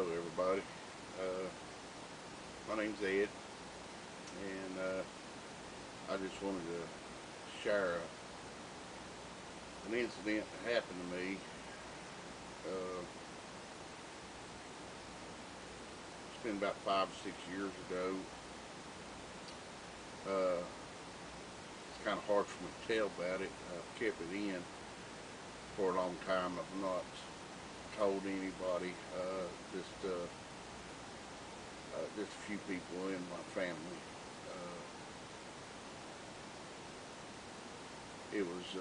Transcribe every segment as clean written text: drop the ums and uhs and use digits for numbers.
Hello everybody, my name's Ed, and I just wanted to share an incident that happened to me. It's been about 5 or 6 years ago. It's kind of hard for me to tell about it. I've kept it in for a long time. I've not told anybody, just a few people in my family. It was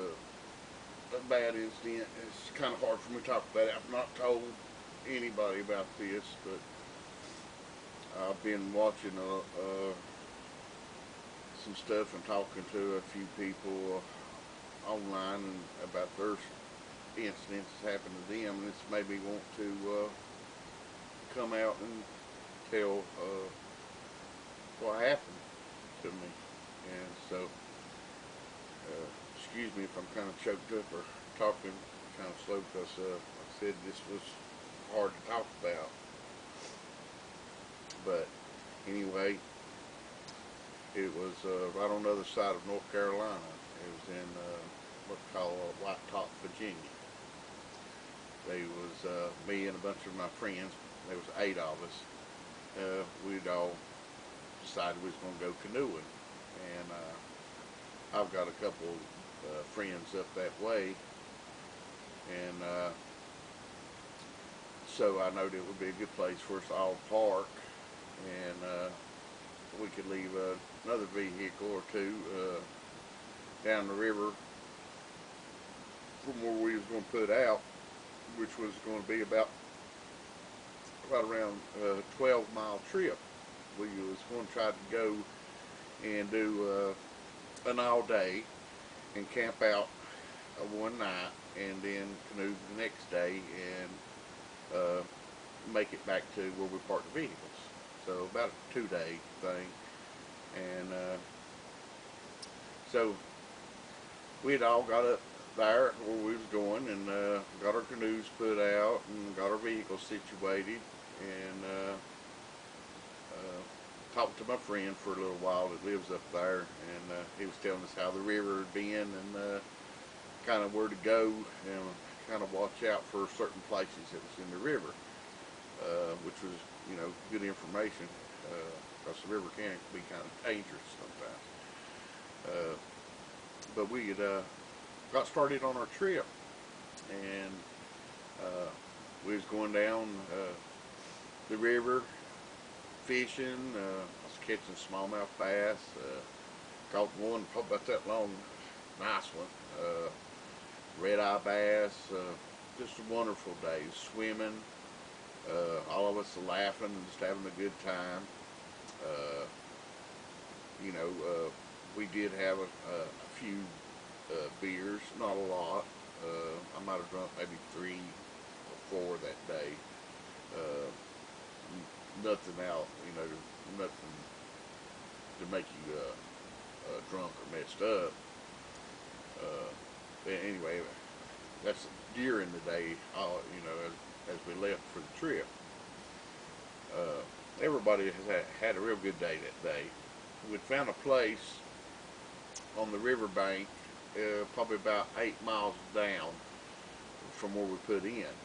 a bad incident. It's kind of hard for me to talk about it. I've not told anybody about this, but I've been watching some stuff and talking to a few people online and about their incidents that happened to them, and it's made me want to come out and tell what happened to me. And so excuse me if I'm kind of choked up or talking kind of slow, because like I said, this was hard to talk about. But anyway, it was right on the other side of North Carolina. It was in what's called White Top, Virginia. They was me and a bunch of my friends. There was 8 of us. We'd all decided we was going to go canoeing, and I've got a couple friends up that way, and so I knowed it would be a good place for us to all park, and we could leave another vehicle or two down the river from where we was going to put out, which was going to be about right around a 12-mile trip. We was going to try to go and do an all day and camp out one night, and then canoe the next day and make it back to where we parked the vehicles. So about a 2-day thing. And so we had all got up there where we was going, and got our canoes put out and got our vehicles situated, and talked to my friend for a little while that lives up there, and he was telling us how the river had been, and kind of where to go, and kind of watch out for certain places that was in the river, which was, you know, good information, because the river can be kind of dangerous sometimes. But we had got started on our trip, and we was going down the river fishing. I was catching smallmouth bass. Caught one probably about that long, nice one. Red-eye bass. Just a wonderful day. Swimming. All of us laughing and just having a good time. You know, we did have a few beers, not a lot. I might have drunk maybe 3 or 4 that day. Nothing out, you know, nothing to make you drunk or messed up. Anyway, that's during the day, you know, as we left for the trip. Everybody has had a real good day that day. We'd found a place on the riverbank, probably about 8 miles down from where we put in,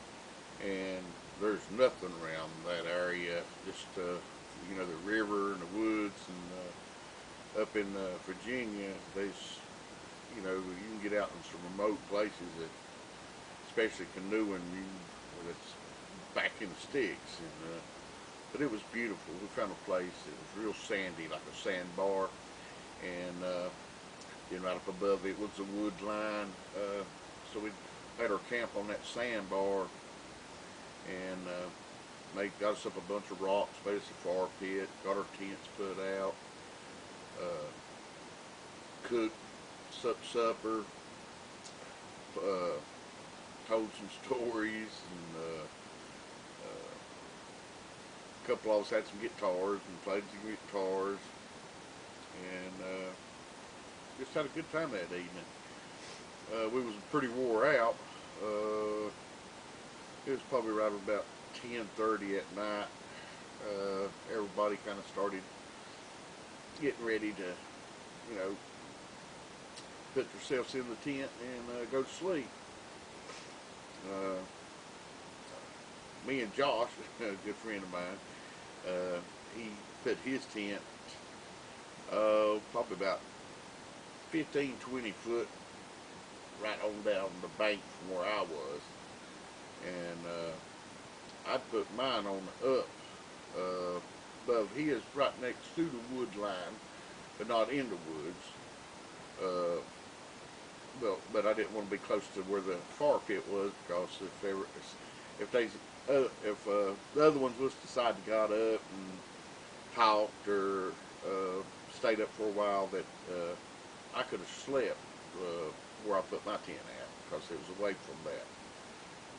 and there's nothing around that area, just you know, the river and the woods. And up in Virginia, there's, you know, you can get out in some remote places that, especially canoeing, that's back in the sticks. And but it was beautiful. We found a place. It was real sandy, like a sandbar, and then right up above it was a wood line. So we had our camp on that sandbar, and got us up a bunch of rocks, made us a fire pit, got our tents put out, cooked supper, told some stories, and a couple of us had some guitars and played some guitars, and just had a good time that evening. We was pretty wore out. It was probably right about 10:30 at night, everybody kind of started getting ready to, you know, put themselves in the tent and go to sleep. Uh, Me and Josh, a good friend of mine, he put his tent probably about 15, 20 foot right on down the bank from where I was. And I'd put mine on the up above his, right next to the wood line, but not in the woods. But I didn't want to be close to where the fire pit was, because if the other ones was decided to got up and talked or stayed up for a while, that I could have slept where I put my tent at, because it was away from that.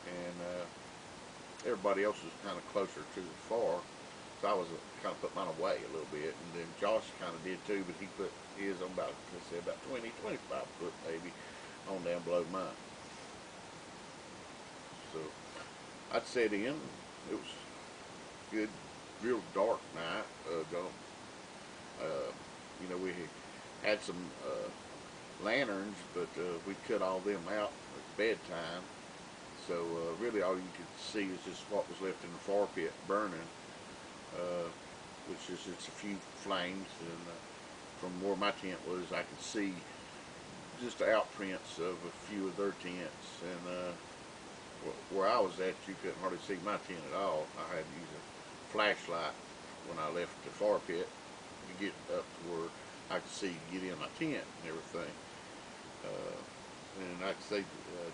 And everybody else was kind of closer to the far, so I was kind of put mine away a little bit. And then Josh kind of did too, but he put his on about, let's say, about 20, 25 foot maybe on down below mine. So I'd set in. It was good, real dark night. You know, we had some lanterns, but we cut all them out at bedtime. So really all you could see is just what was left in the fire pit burning, which is just a few flames. And from where my tent was, I could see just the outprints of a few of their tents. And where I was at, you couldn't hardly see my tent at all. I had to use a flashlight when I left the fire pit to get up to where I could see to get in my tent and everything. And I could say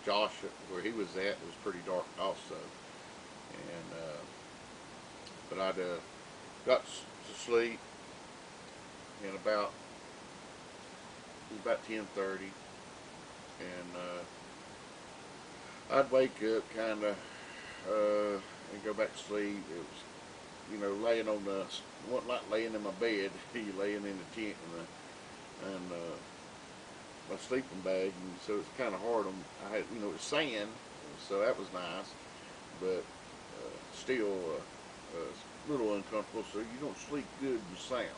Josh, where he was at, was pretty dark also. And but I'd got to sleep, and it was about 10:30, and I'd wake up kind of and go back to sleep. It was, you know, laying on the, wasn't like laying in my bed. You laying in the tent and my sleeping bag, and so it's kind of hard on. I had, you know, it's sand, so that was nice, but still a little uncomfortable. So you don't sleep good with sound.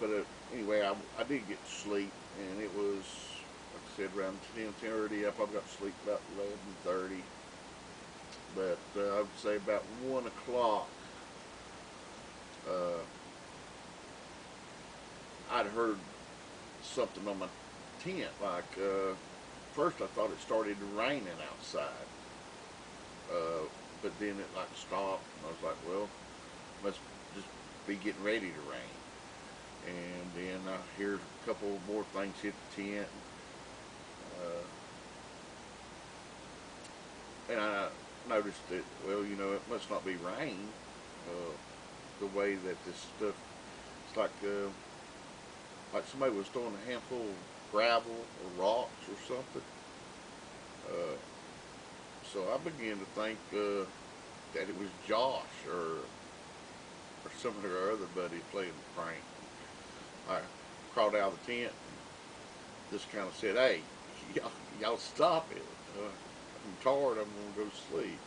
But anyway, I did get to sleep, and it was, like I said, around 10:30. I probably got to sleep about 11:30. But I would say about 1 o'clock, I'd heard something on my tent. Like, first I thought it started raining outside, but then it like stopped, and I was like, well, must just be getting ready to rain. And then I hear a couple more things hit the tent, and I noticed that, well, you know, it must not be rain, the way that this stuff, it's like somebody was throwing a handful of gravel or rocks or something. So I began to think that it was Josh or some of their other buddies playing the prank. I crawled out of the tent and just kind of said, "Hey, y'all stop it. I'm tired. I'm gonna go to sleep."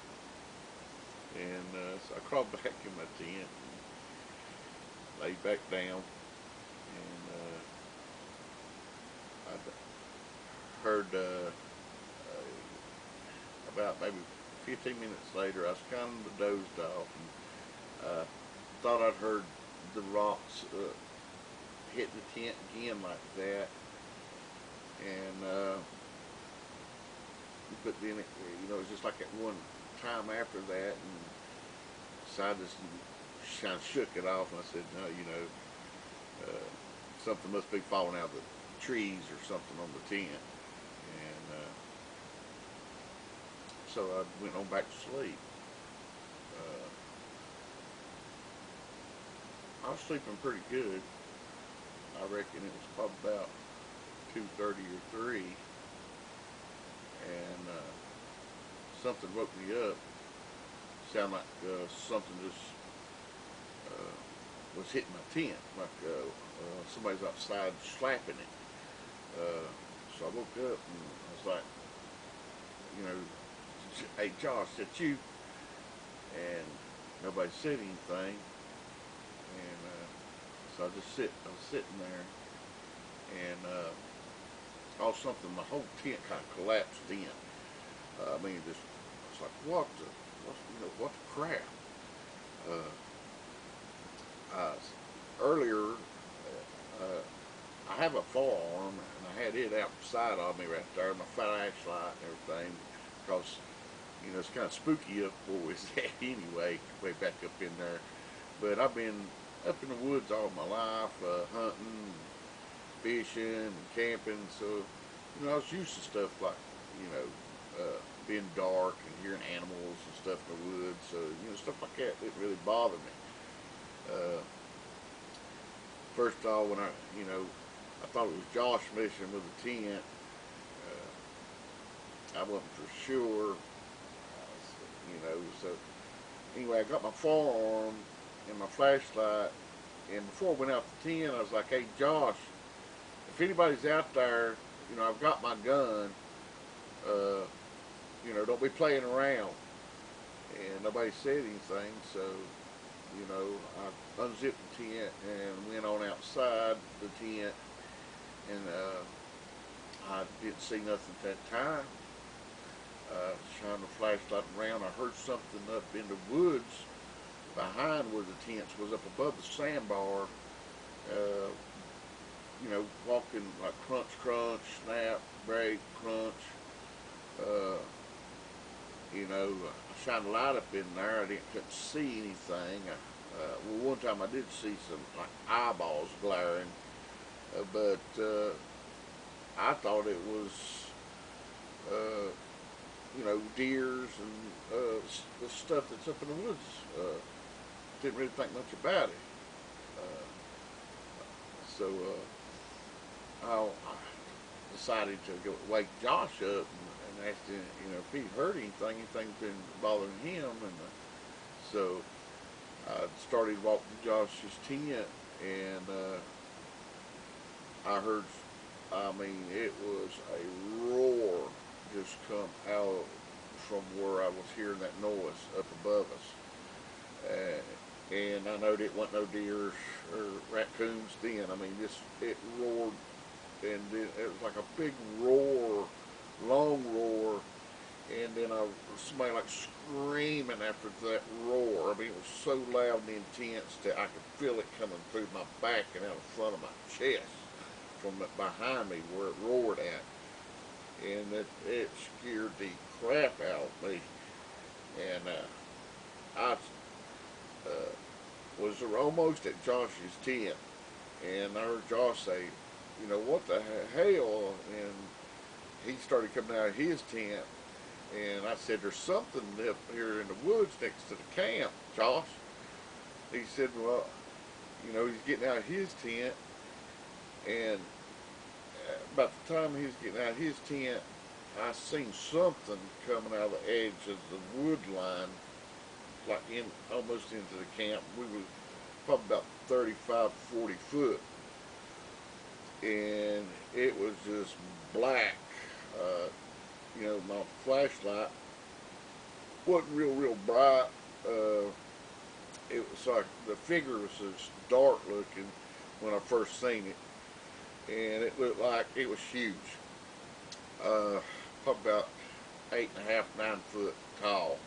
And so I crawled back in my tent and laid back down, and I heard about maybe 15 minutes later, I was kind of dozed off, and thought I'd heard the rocks hit the tent again like that, and but then it, you know, it was just like at one time after that, and so I just kind of shook it off, and I said, no, you know, something must be falling out of the trees or something on the tent. And so I went on back to sleep. I was sleeping pretty good. I reckon it was probably about 2:30 or 3, and something woke me up. Sounded like something just was hitting my tent, like somebody's outside slapping it. So I woke up and I was like, you know, "Hey, Josh, that you?" And nobody said anything. And so I was sitting there, and all of a sudden my whole tent kind of collapsed in. I mean, just it's like what the crap? Uh, Earlier, I have a forearm, and I had it out beside of me right there, my flashlight and everything, because it's kind of spooky up where we was at anyway, way back up in there. But I've been up in the woods all my life, hunting, fishing, and camping, so I was used to stuff like being dark and hearing animals and stuff in the woods. So stuff like that didn't really bother me. First of all, when I thought it was Josh messing with the tent. I wasn't for sure, so anyway, I got my forearm and my flashlight, and before I went out the tent, I was like, "Hey, Josh, if anybody's out there, I've got my gun, don't be playing around." And nobody said anything, so, I unzipped the tent and went on outside the tent, and I didn't see nothing at that time. Shining the flashlight around, I heard something up in the woods behind where the tents was, up above the sandbar. Walking like crunch, crunch, snap, break, crunch. I shined a light up in there. I couldn't see anything. One time I did see some like eyeballs glaring, but I thought it was deers and the stuff that's up in the woods. Didn't really think much about it. So I decided to go wake Josh up and asked him, if he heard anything's been bothering him, and so I started walking to Josh's tent, and I heard, it was a roar just come out from where I was hearing that noise up above us. And I know it wasn't no deer or raccoons then. It roared, and it was like a big roar, long roar, and then somebody like screaming after that roar. It was so loud and intense that I could feel it coming through my back and out in front of my chest from behind me where it roared at. And it scared the crap out of me. And I was almost at Josh's tent, and I heard Josh say, "What the hell?" And he started coming out of his tent, and I said, "There's something up here in the woods next to the camp, Josh." He said, "Well, he's getting out of his tent," and about the time he was getting out of his tent, I seen something coming out of the edge of the wood line, like almost into the camp. We were probably about 35, 40 foot, and it was just black. My flashlight wasn't real bright. It was like the figure was just dark looking when I first seen it, and it looked like it was huge. Probably about 8.5, 9 foot tall.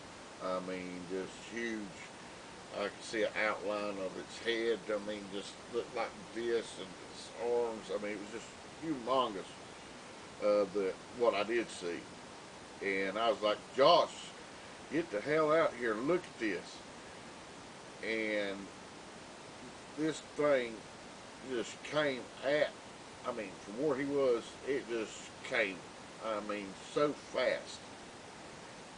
Just huge. I could see an outline of its head. Just looked like this, and its arms. It was just humongous. What I did see, and I was like, "Josh, get the hell out here and look at this." And this thing just came from where he was, it just came, so fast.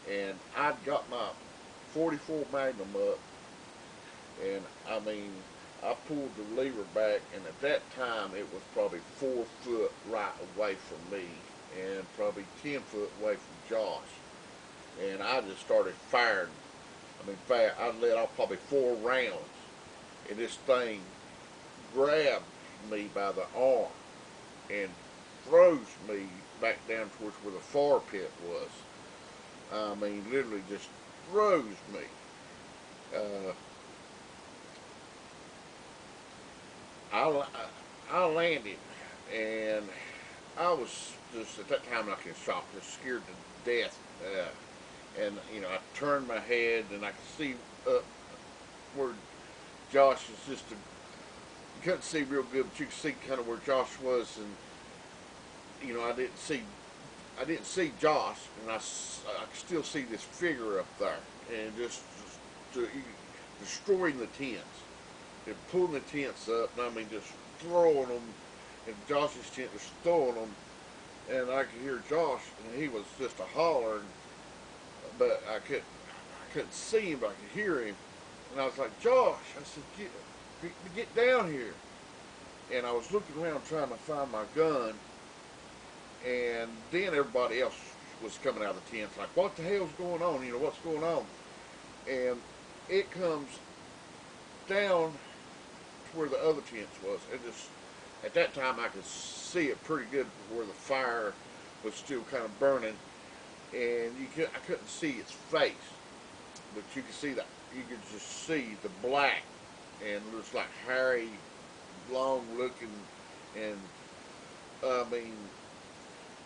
And I'd got my 44 Magnum up, and I pulled the lever back, and at that time it was probably 4 foot right away from me, and probably 10 foot away from Josh. And I just started firing. I let off probably 4 rounds, and this thing grabbed me by the arm and froze me back down towards where the fire pit was. I mean, literally just throws me. Uh, I, I landed, and I was just at that time like in shock, just scared to death. And you know, I turned my head, and I could see up where Josh was just a, you couldn't see real good, but you could see kind of where Josh was, and you know, I didn't see Josh, and I could still see this figure up there, and just destroying the tents, and pulling the tents up, and I mean just throwing them, and Josh's tent just throwing them, and I could hear Josh, and he was just a hollering, but I couldn't see him, but I could hear him, and I was like, Josh, I said, get down here, and I was looking around trying to find my gun, and then everybody else was coming out of the tents, like, what the hell's going on? You know, what's going on? And it comes down to where the other tents was, and just at that time I could see it pretty good where the fire was still kind of burning, and I couldn't see its face, but you could see that you could just see the black, and it was like hairy, long looking, and I mean,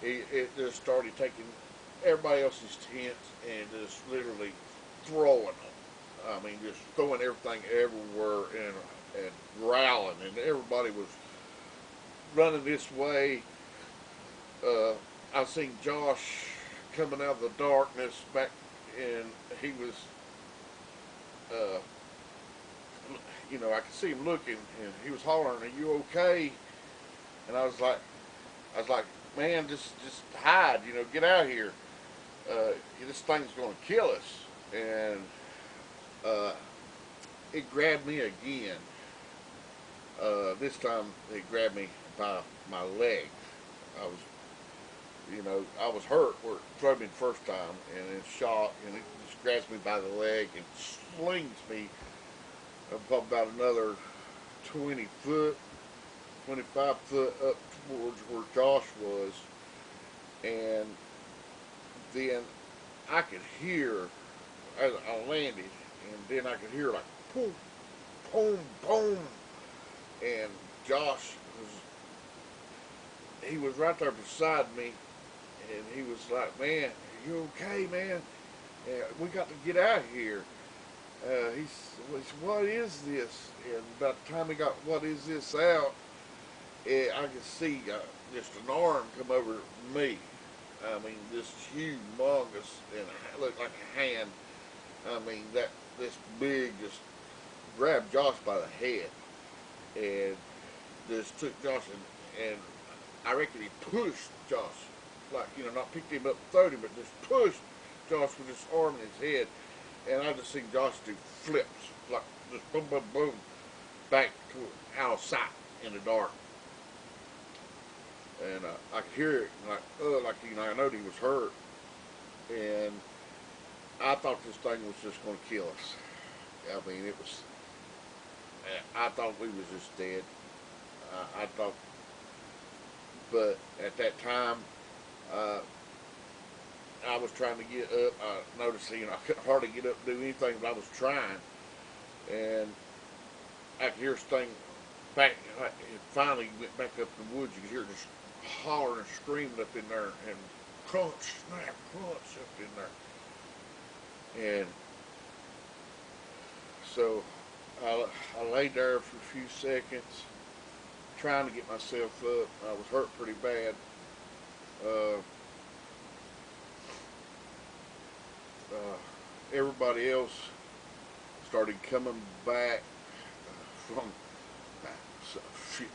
it just started taking everybody else's tents and just literally throwing them. I mean, just throwing everything everywhere and growling, and everybody was running this way. I seen Josh coming out of the darkness back, and he was, uh, you know, I could see him looking, and he was hollering, "Are you okay?" And I was like, man, just hide, you know, get out of here. This thing's going to kill us. And uh, it grabbed me again. This time it grabbed me by my leg. I was, you know, I was hurt where it threw me the first time, and it shot, and it just grabs me by the leg and slings me about another 20 foot, 25 foot up towards where Josh was, and then I could hear as I landed, and then I could hear like boom, boom, boom, and Josh he was right there beside me, and he was like, "Man, are you okay, man? We got to get out of here." He said, "What is this?" And by the time he got "What is this" out, I could see just an arm come over me. I mean, this humongous, and it looked like a hand. I mean, that this big just grabbed Josh by the head and just took Josh, and I reckon he pushed Josh, like, you know, not picked him up and thrown him, but just pushed Josh with his arm in his head, and I just seen Josh do flips, like just boom, boom, boom, back to out of sight in the dark. And I could hear it, like you know, I know he was hurt, and I thought this thing was just going to kill us. I mean, it was. I thought we was just dead. I thought, but at that time, uh, I was trying to get up. I noticed, you know, I couldn't hardly get up and do anything, but I was trying, and I could hear this thing back. It finally went back up in the woods. You could hear it just hollering and screaming up in there, and crunch, snap, crunch up in there. And so I laid there for a few seconds, trying to get myself up. I was hurt pretty bad. Uh, Everybody else started coming back from.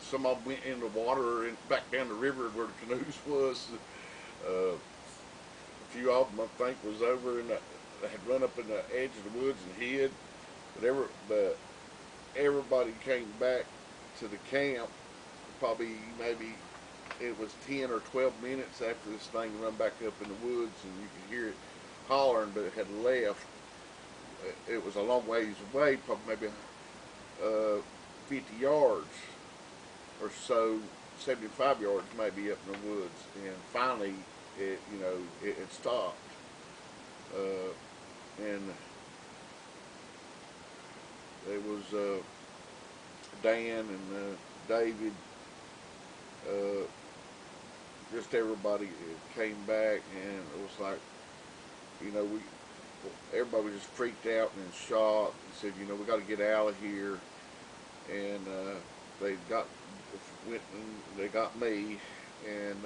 Some of them went in the water and back down the river where the canoes was. A few of them, I think, was over and had run up in the edge of the woods and hid. But everybody came back to the camp. Probably maybe it was 10 or 12 minutes after this thing run back up in the woods, and you could hear it hollering, but it had left. It was a long ways away, probably maybe 50 yards or so, 75 yards maybe up in the woods, and finally it, you know, it stopped. And there was Dan and David, uh, just everybody came back, and it was like, we everybody was just freaked out and in shock and said, we got to get out of here. And they got went and they got me, and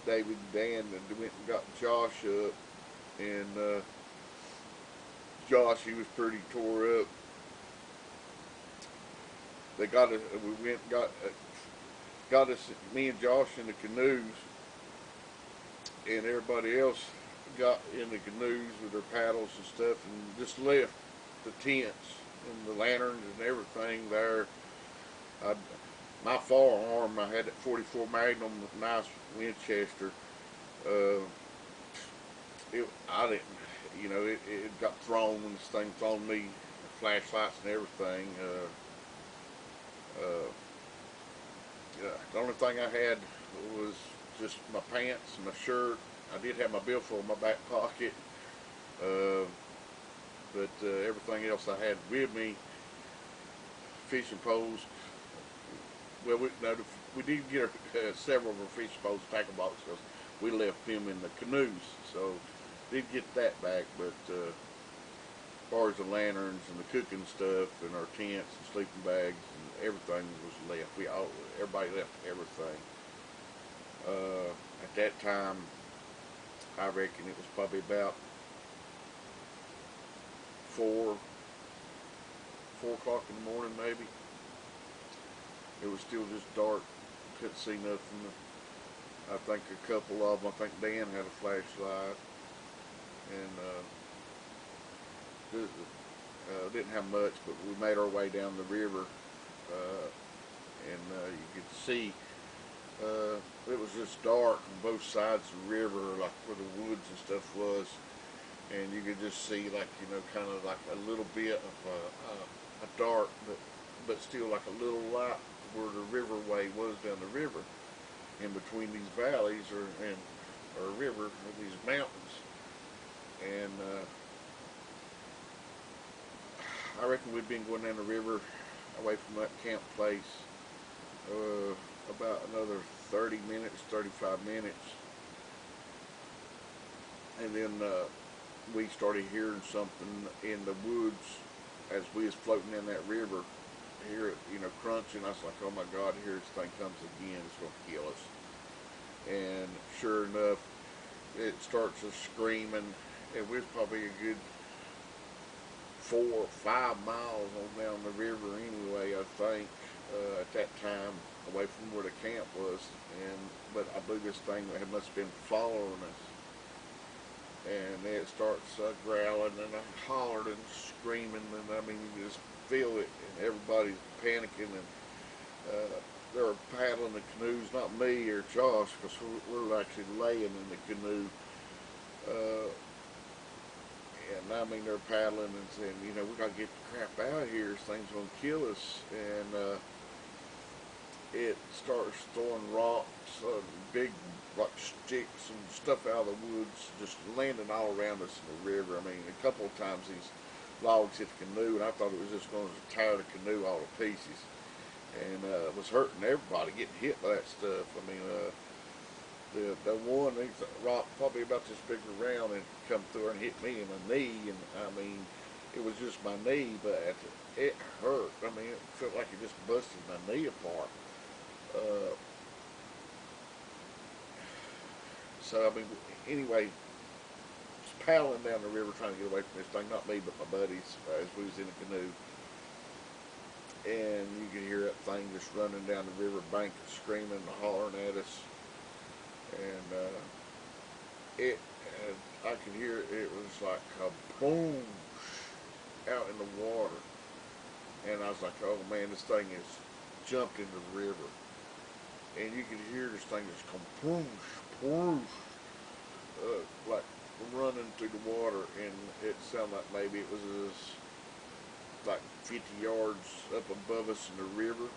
David and Dan, and they went and got Josh up, and Josh, he was pretty tore up. They got us. We went and got us, me and Josh, in the canoes, and everybody else got in the canoes with their paddles and stuff, and just left the tents and the lanterns and everything there. I, my firearm, I had that 44 Magnum, nice Winchester. Uh, I didn't, it got thrown, and this thing thrown me flashlights and everything. The only thing I had was just my pants and my shirt. I did have my billfold in my back pocket, but everything else I had with me, fishing poles. Well, we did get several of our fishing poles, tackle boxes, because we left them in the canoes, so did get that back. But as far as the lanterns and the cooking stuff and our tents and sleeping bags and everything was left. Everybody left everything. At that time, I reckon it was probably about 4 o'clock in the morning, maybe. It was still just dark. Couldn't see nothing. I think a couple of them, I think Dan had a flashlight, and didn't have much, but we made our way down the river, and you could see it was just dark on both sides of the river, like where the woods and stuff was, and you could just see, like, kind of like a little bit of a dark, but still like a little light where the riverway was down the river, in between these valleys or river or these mountains. And I reckon we'd been going down the river away from that camp place about another 30 minutes, 35 minutes. And then we started hearing something in the woods as we was floating in that river. Hear it, crunching. I was like, oh my God, here this thing comes again. It's going to kill us. And sure enough, it starts screaming. And we was probably a good 4 or 5 miles on down the river anyway, I think, at that time, away from where the camp was. But I believe this thing must have been following us. And it starts growling, and I hollered and screaming, and I mean, you just feel it, and everybody's panicking, and they're paddling the canoes, not me or Josh, because we're actually laying in the canoe. And I mean, they're paddling and saying, we got to get the crap out of here. This thing's going to kill us. And it starts throwing rocks, big like sticks and stuff out of the woods, just landing all around us in the river. I mean, a couple of times these logs hit the canoe, and I thought it was just going to tear the canoe all to pieces. And it was hurting everybody, getting hit by that stuff. I mean, the one rock probably about this big around and come through and hit me in the knee, and I mean, it was just my knee, but it hurt. I mean, it felt like it just busted my knee apart. So I mean, anyway, just paddling down the river trying to get away from this thing. Not me, but my buddies, as we was in a canoe. And you could hear that thing just running down the river bank, screaming and hollering at us. And I could hear it was like a boom out in the water. And I was like, oh man, this thing has jumped into the river. And you could hear this thing just come poosh, poosh, like running through the water, and it sounded like maybe it was like 50 yards up above us in the river,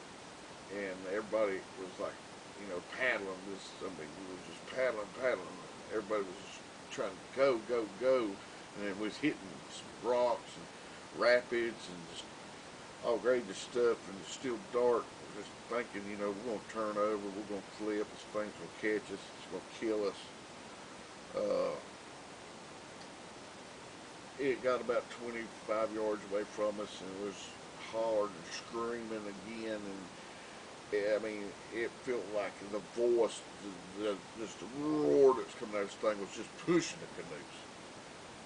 and everybody was like, paddling this. I mean, we were just paddling. Everybody was just trying to go, and it was hitting some rocks and rapids and just all grades of stuff, and it's still dark. Just thinking, you know, we're going to turn over, we're going to flip, this thing's going to catch us, it's going to kill us. It got about 25 yards away from us, and it was hard and screaming again, and I mean, it felt like the voice, just the roar that's coming out of this thing was just pushing the canoes.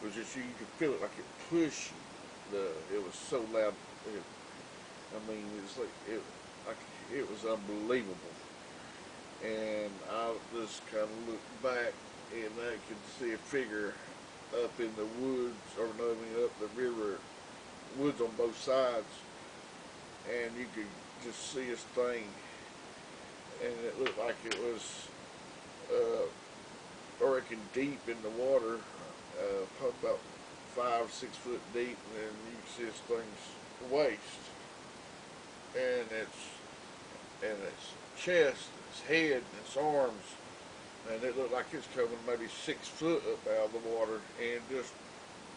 It was just, you could feel it like it pushed you. It was so loud. I mean, it's like it was unbelievable. And I just kind of looked back, and I could see a figure up in the woods, or no, I mean up the river, woods on both sides, and you could just see this thing, and it looked like it was, I reckon, deep in the water, probably about 5 or 6 foot deep, and you can see this thing's waist, and its chest, its head, and its arms, and it looked like it's coming maybe 6 foot up out of the water, and just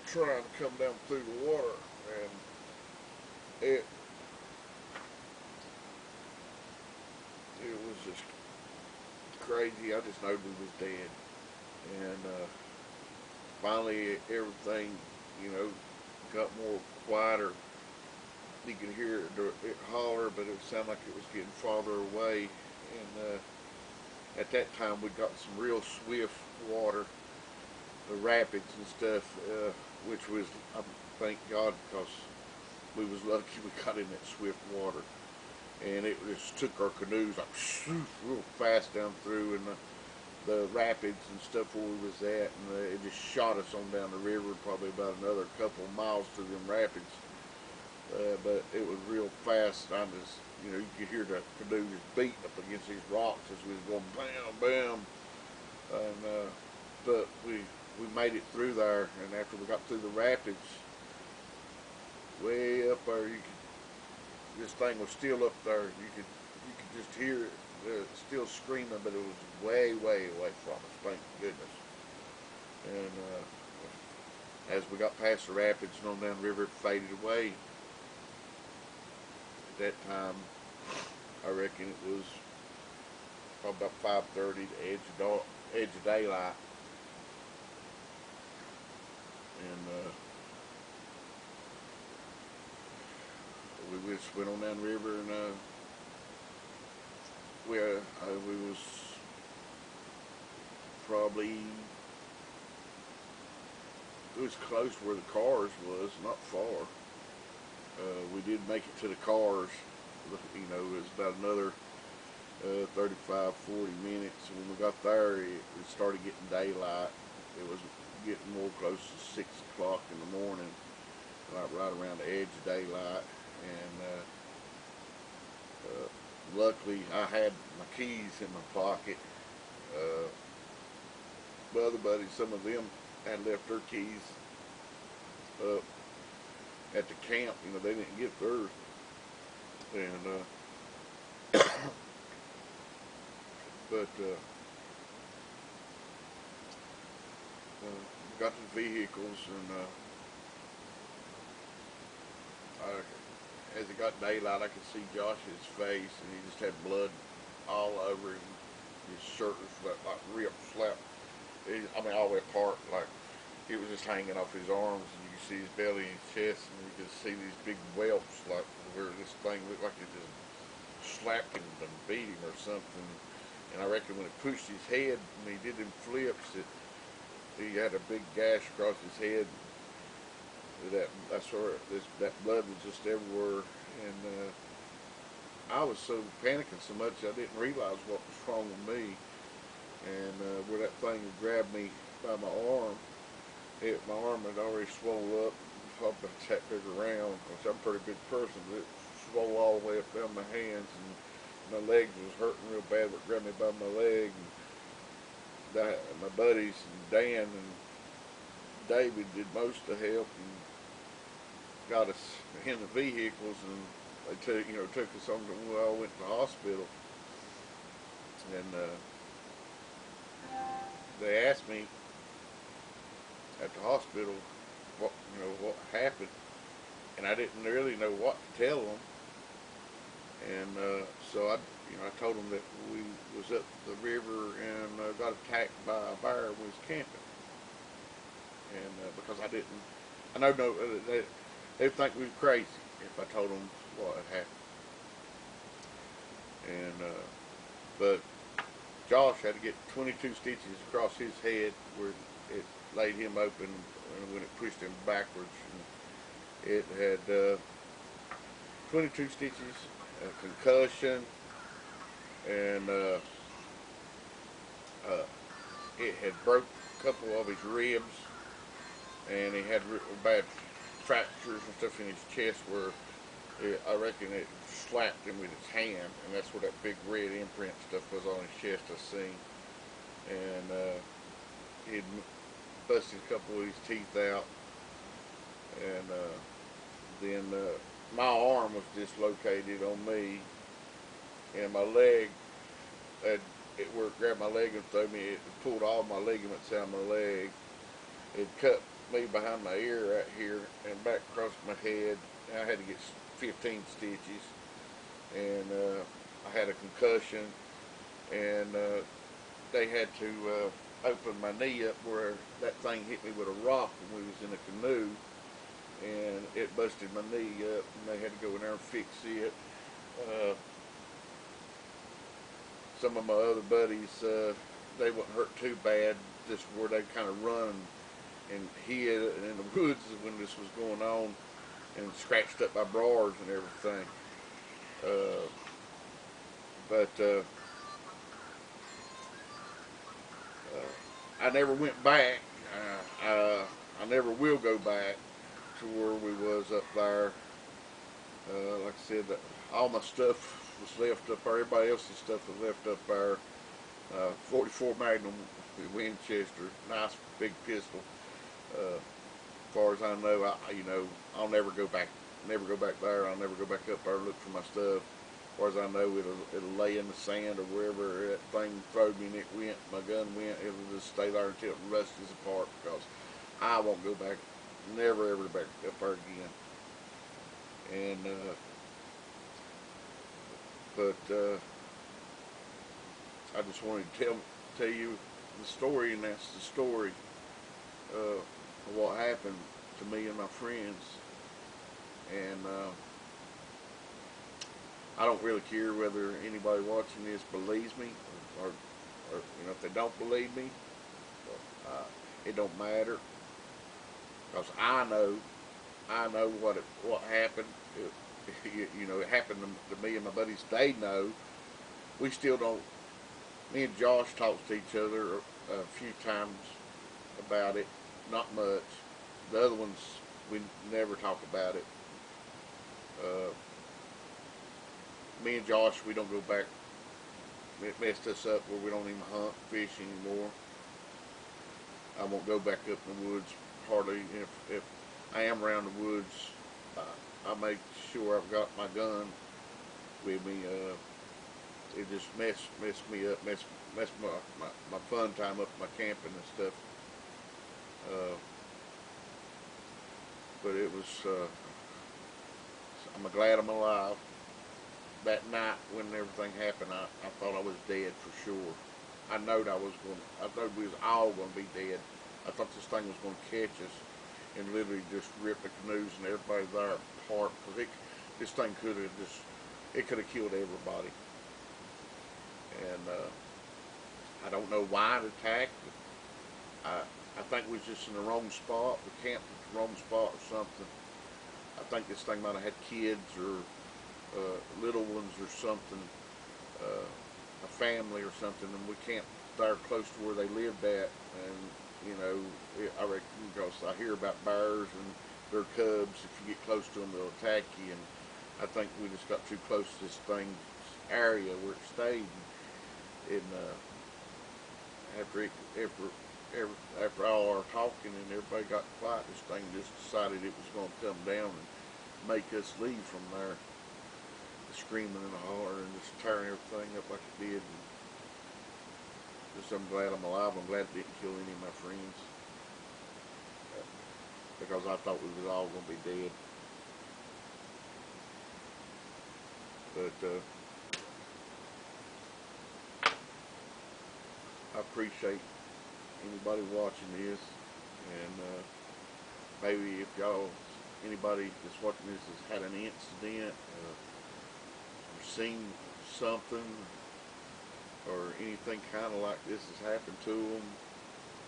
trying to come down through the water, and it was just crazy. I just knowed we was dead, and finally everything, you know, got more quieter. You could hear it holler, but it sounded like it was getting farther away. And at that time, we got some real swift water, the rapids and stuff, which was, I thank God, because we was lucky we got in that swift water. And it just took our canoes like real fast down through, and the rapids and stuff where we was at, and it just shot us on down the river, probably about another couple of miles through them rapids. But it was real fast. I just, you know, you could hear the canoe just beating up against these rocks as we was going bam, bam. And but we made it through there, and after we got through the rapids, way up there, this thing was still up there. You could just hear it still screaming, but it was way away from us. Thank goodness. And as we got past the rapids and on down the river, it faded away. At that time, I reckon it was probably about 5:30, the edge of daylight, and we just went on down the river, and we was probably, it was close to where the cars was, not far. We did make it to the cars. You know, it was about another 35, 40 minutes. When we got there, it started getting daylight. It was getting more close to 6 o'clock in the morning, like right around the edge of daylight. And luckily, I had my keys in my pocket. My other buddies, some of them had left their keys at the camp. You know, they didn't get theirs, and but got to the vehicles, and as it got daylight, I could see Josh's face, and he just had blood all over him. His shirt was like ripped, slapped. I mean, all the way apart, like it was just hanging off his arms, and you could see his belly and his chest, and you could see these big whelps, like where this thing looked like it just slapped him and beat him or something. And I reckon when it pushed his head, when he did them flips, he had a big gash across his head. That's where that blood was just everywhere, and I was so panicking so much I didn't realize what was wrong with me. And where that thing grabbed me by my arm, my arm had already swelled up, probably that big around, which I'm a pretty big person, but it swelled all the way up down my hands, and my legs was hurting real bad. It grabbed me by my leg, and my buddies, and Dan and David did most of the help, and got us in the vehicles, and they took us on. We all went to the hospital, and they asked me at the hospital what happened, and I didn't really know what to tell them. And so I told them that we was up the river and got attacked by a bear when we was camping. And because I know no, they'd think we were crazy if I told them what had happened. And but Josh had to get 22 stitches across his head where it laid him open, and when it pushed him backwards, and it had 22 stitches, a concussion, and it had broke a couple of his ribs, and he had bad fractures and stuff in his chest where I reckon it slapped him with its hand, and that's where that big red imprint stuff was on his chest I seen. And he'd busted a couple of his teeth out, and then my arm was dislocated on me, and my leg, it where it grabbed my leg and threw me, it pulled all my ligaments out of my leg. It cut me behind my ear right here and back across my head. And I had to get 15 stitches, and I had a concussion, and they had to open my knee up where that thing hit me with a rock when we was in a canoe, and it busted my knee up, and they had to go in there and fix it. Some of my other buddies, they wasn't hurt too bad, just where they kind of run and hid in the woods when this was going on, and scratched up my bras and everything. But I never went back. I never will go back to where we was up there. Like I said, all my stuff was left up there. Everybody else's stuff was left up there. 44 Magnum Winchester, nice big pistol. As far as I know, I'll never go back. Never go back there. I'll never go back up there and look for my stuff. As far as I know, it'll lay in the sand or wherever that thing throwed me and it went. My gun went. It'll just stay there until it rusts apart, because I won't go back. Never ever back up there again. And I just wanted to tell you the story, and that's the story of what happened to me and my friends. And I don't really care whether anybody watching this believes me or if they don't believe me. It don't matter, because I know what happened. It happened to me and my buddies. They know. We still don't. Me and Josh talked to each other a few times about it. Not much. The other ones, we never talk about it. Me and Josh, we don't go back. It messed us up where we don't even hunt, fish anymore. I won't go back up in the woods hardly. If I am around the woods, I make sure I've got my gun with me. It just messed me up, messed my fun time up, my camping and stuff. But it was, I'm glad I'm alive. That night when everything happened, I thought I was dead for sure. I thought we was all going to be dead. I thought this thing was going to catch us and literally just rip the canoes and everybody there apart, because this thing could have killed everybody. And I don't know why it attacked. I think we was just in the wrong spot. We camped at the wrong spot or something. I think this thing might have had kids or little ones or something, a family or something, and we camped there close to where they lived at. And I reckon, because I hear about bears and their cubs, if you get close to them, they'll attack you. And I think we just got too close to this thing's area where it stayed. And after all our talking and everybody got quiet, this thing just decided it was going to come down and make us leave from there, screaming and hollering and just tearing everything up like it did. And just, I'm glad I'm alive. I'm glad it didn't kill any of my friends. because I thought we was all gonna be dead. But I appreciate anybody watching this, and maybe if anybody that's watching this has had an incident or seen something or anything kind of like this has happened to them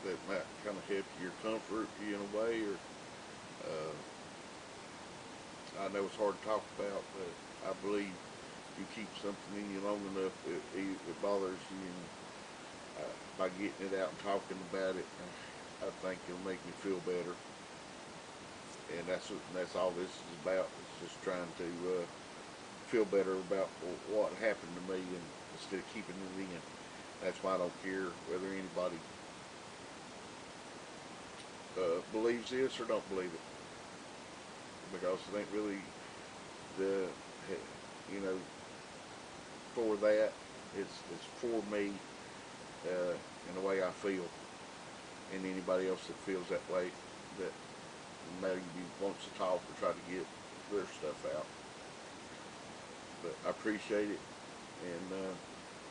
that might kind of help your comfort you in a way, or I know it's hard to talk about, but I believe you keep something in you long enough, it bothers you, and by getting it out and talking about it, I think it'll make me feel better. And that's all this is about. It's just trying to feel better about what happened to me, and instead of keeping it in. That's why I don't care whether anybody believes this or don't believe it, because it ain't really the for that. It's for me and the way I feel, and anybody else that feels that way, that maybe wants to talk or try to get their stuff out. But I appreciate it, and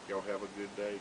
y'all have a good day.